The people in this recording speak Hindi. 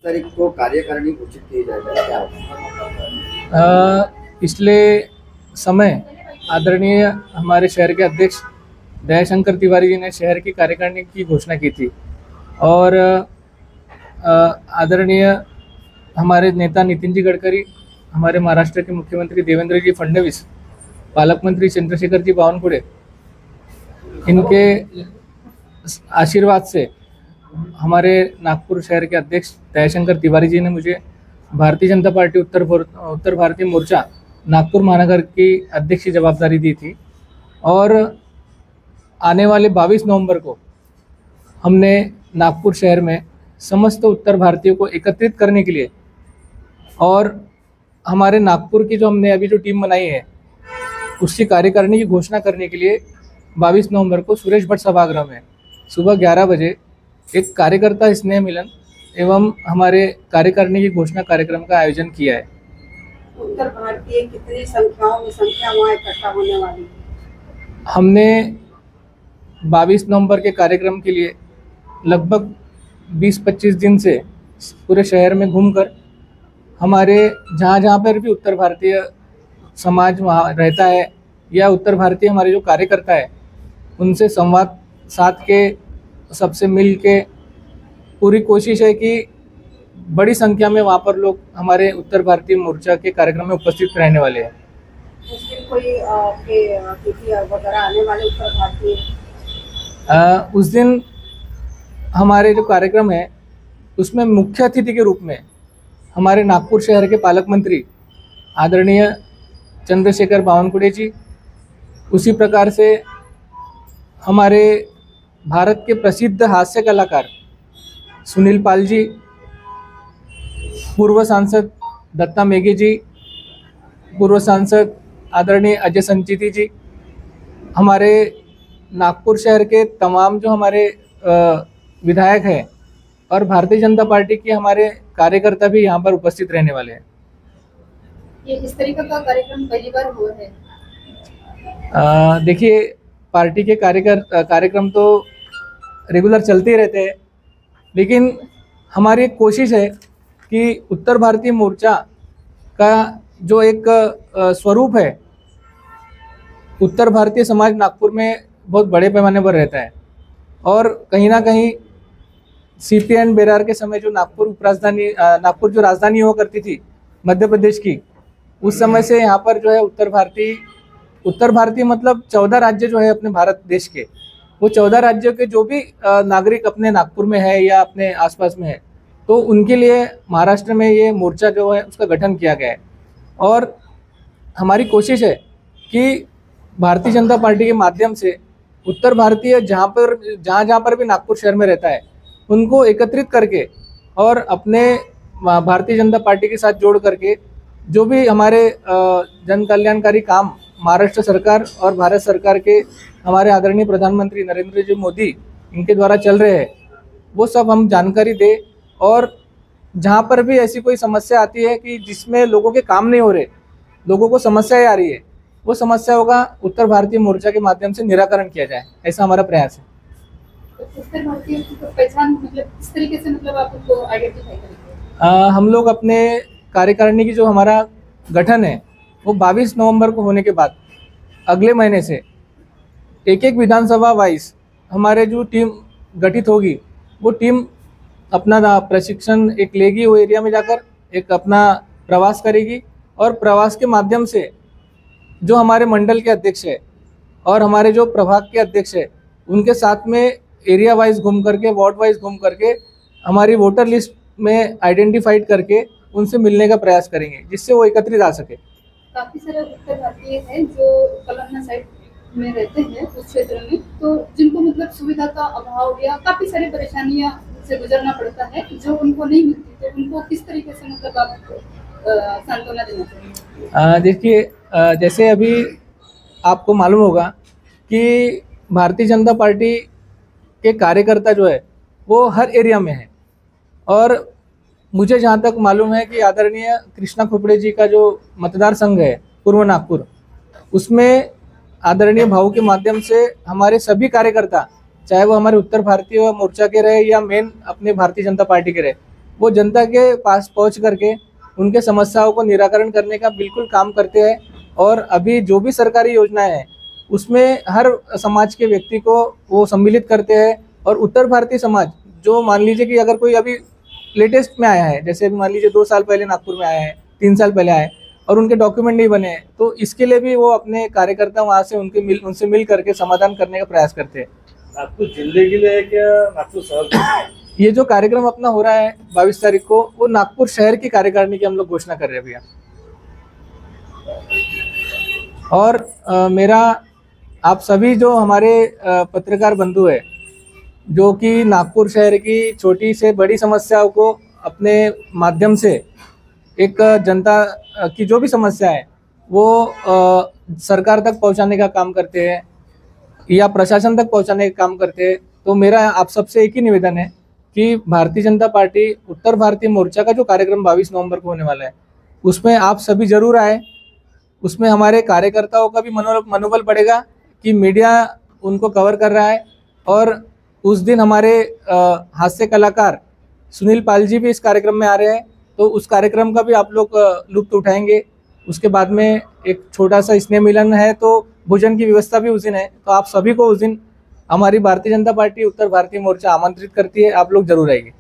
तारीख को कार्यकारिणी घोषित की जाएगी क्या? पिछले समय आदरणीय हमारे शहर के अध्यक्ष दयाशंकर तिवारी जी ने शहर की कार्यकारिणी की घोषणा की थी और आदरणीय हमारे नेता नितिन जी गडकरी, हमारे महाराष्ट्र के मुख्यमंत्री देवेंद्र जी फडणवीस, पालक मंत्री चंद्रशेखर जी बावनकुळे, इनके आशीर्वाद से हमारे नागपुर शहर के अध्यक्ष दयाशंकर तिवारी जी ने मुझे भारतीय जनता पार्टी उत्तर भारतीय मोर्चा नागपुर महानगर की अध्यक्ष की जवाबदारी दी थी और आने वाले 22 नवंबर को हमने नागपुर शहर में समस्त उत्तर भारतीयों को एकत्रित करने के लिए और हमारे नागपुर की जो हमने अभी जो टीम बनाई है उसकी कार्यकारिणी की घोषणा करने के लिए 22 नवंबर को सुरेश भट्ट सभागृह में सुबह 11 बजे एक कार्यकर्ता स्नेह मिलन एवं हमारे कार्यकारिणी की घोषणा कार्यक्रम का आयोजन किया है। उत्तर भारतीय कितनी संख्या वहाँ इकट्ठा होने वाली है? हमने 22 नवंबर के कार्यक्रम के लिए लगभग 20-25 दिन से पूरे शहर में घूमकर हमारे जहाँ पर भी उत्तर भारतीय समाज वहाँ रहता है या उत्तर भारतीय हमारे जो कार्यकर्ता है उनसे संवाद साध के सबसे मिल के पूरी कोशिश है कि बड़ी संख्या में वहाँ पर लोग हमारे उत्तर भारतीय मोर्चा के कार्यक्रम में उपस्थित रहने वाले हैं। उस दिन कोई अतिथि वगैरह आने वाले उत्तर भारतीय? उस दिन हमारे जो कार्यक्रम है उसमें मुख्य अतिथि के रूप में हमारे नागपुर शहर के पालक मंत्री आदरणीय चंद्रशेखर बावनकुळे जी, उसी प्रकार से हमारे भारत के प्रसिद्ध हास्य कलाकार सुनील पाल जी, पूर्व सांसद दत्ता मेघे जी, पूर्व सांसद आदरणीय अजय संचिती जी, हमारे नागपुर शहर के तमाम जो हमारे विधायक हैं और भारतीय जनता पार्टी के हमारे कार्यकर्ता भी यहाँ पर उपस्थित रहने वाले हैं। ये इस तरीके का कार्यक्रम पहली बार हुआ है? देखिए, पार्टी के कार्यक्रम तो रेगुलर चलते ही रहते हैं, लेकिन हमारी एक कोशिश है कि उत्तर भारतीय मोर्चा का जो एक स्वरूप है, उत्तर भारतीय समाज नागपुर में बहुत बड़े पैमाने पर रहता है और कहीं ना कहीं सीपीएन बेरार के समय जो नागपुर जो राजधानी हुआ करती थी मध्य प्रदेश की, उस समय से यहाँ पर जो है उत्तर भारतीय मतलब 14 राज्य जो है अपने भारत देश के, वो 14 राज्यों के जो भी नागरिक अपने नागपुर में है या अपने आसपास में है, तो उनके लिए महाराष्ट्र में ये मोर्चा जो है उसका गठन किया गया है। और हमारी कोशिश है कि भारतीय जनता पार्टी के माध्यम से उत्तर भारतीय जहाँ पर भी नागपुर शहर में रहता है उनको एकत्रित करके और अपने भारतीय जनता पार्टी के साथ जोड़ करके जो भी हमारे जन कल्याणकारी काम महाराष्ट्र सरकार और भारत सरकार के हमारे आदरणीय प्रधानमंत्री नरेंद्र जी मोदी इनके द्वारा चल रहे हैं, वो सब हम जानकारी दें और जहाँ पर भी ऐसी कोई समस्या आती है कि जिसमें लोगों के काम नहीं हो रहे, लोगों को समस्याएं आ रही है, वो समस्याओं का उत्तर भारतीय मोर्चा के माध्यम से निराकरण किया जाए, ऐसा हमारा प्रयास है। उत्तर भारतीय की पहचान मतलब इस तरीके से मतलब आप उनको आइडेंटिफाई करेंगे? हम लोग अपने कार्यकारिणी की जो हमारा गठन है वो 22 नवंबर को होने के बाद अगले महीने से एक विधानसभा वाइज हमारे जो टीम गठित होगी, वो टीम अपना प्रशिक्षण एक लेगी, वो एरिया में जाकर एक अपना प्रवास करेगी और प्रवास के माध्यम से जो हमारे मंडल के अध्यक्ष है और हमारे जो प्रभाग के अध्यक्ष है उनके साथ में एरिया वाइज घूम करके, वार्ड वाइज घूम करके हमारी वोटर लिस्ट में आइडेंटिफाइड करके उनसे मिलने का प्रयास करेंगे, जिससे वो एकत्रित आ सके। काफ़ी सारे उत्तर भारतीय हैं जो कलन्ना साइड में रहते हैं उस क्षेत्र में, तो जिनको मतलब सुविधा का अभाव या काफ़ी सारी परेशानियां से गुजरना पड़ता है जो उनको नहीं मिलती, तो उनको किस तरीके से मतलब आप सांत्वना देना चाहिए? देखिए, जैसे अभी आपको मालूम होगा कि भारतीय जनता पार्टी के कार्यकर्ता जो है वो हर एरिया में है और मुझे जहाँ तक मालूम है कि आदरणीय कृष्णा खोपड़े जी का जो मतदार संघ है पूर्व नागपुर, उसमें आदरणीय भाऊ के माध्यम से हमारे सभी कार्यकर्ता, चाहे वो हमारे उत्तर भारतीय मोर्चा के रहे या मेन अपने भारतीय जनता पार्टी के रहे, वो जनता के पास पहुंच करके उनके समस्याओं को निराकरण करने का बिल्कुल काम करते हैं। और अभी जो भी सरकारी योजनाएं हैं उसमें हर समाज के व्यक्ति को वो सम्मिलित करते हैं। और उत्तर भारतीय समाज जो मान लीजिए कि अगर कोई अभी लेटेस्ट में आया है, जैसे मान लीजिए 2 साल पहले नागपुर में आया है, 3 साल पहले आया है और उनके डॉक्यूमेंट नहीं बने हैं, तो इसके लिए भी वो अपने कार्यकर्ता वहाँ से उनसे मिल करके समाधान करने का प्रयास करते हैं। नागपुर जिले के लिए है क्या नागपुर शहर के लिए? ये जो कार्यक्रम अपना हो रहा है 22 तारीख को, वो नागपुर शहर की कार्यकारिणी की हम लोग घोषणा कर रहे हैं भैया। और मेरा आप सभी जो हमारे पत्रकार बंधु है, जो कि नागपुर शहर की छोटी से बड़ी समस्याओं को अपने माध्यम से एक जनता की जो भी समस्या है वो सरकार तक पहुंचाने का काम करते हैं या प्रशासन तक पहुंचाने का काम करते हैं। तो मेरा आप सबसे एक ही निवेदन है कि भारतीय जनता पार्टी उत्तर भारतीय मोर्चा का जो कार्यक्रम 22 नवंबर को होने वाला है उसमें आप सभी जरूर आए। उसमें हमारे कार्यकर्ताओं का भी मनोबल बढ़ेगा कि मीडिया उनको कवर कर रहा है। और उस दिन हमारे हास्य कलाकार सुनील पाल जी भी इस कार्यक्रम में आ रहे हैं, तो उस कार्यक्रम का भी आप लोग लुत्फ उठाएंगे। उसके बाद में एक छोटा सा स्नेह मिलन है, तो भोजन की व्यवस्था भी उस दिन है। तो आप सभी को उस दिन हमारी भारतीय जनता पार्टी उत्तर भारतीय मोर्चा आमंत्रित करती है, आप लोग जरूर आइए।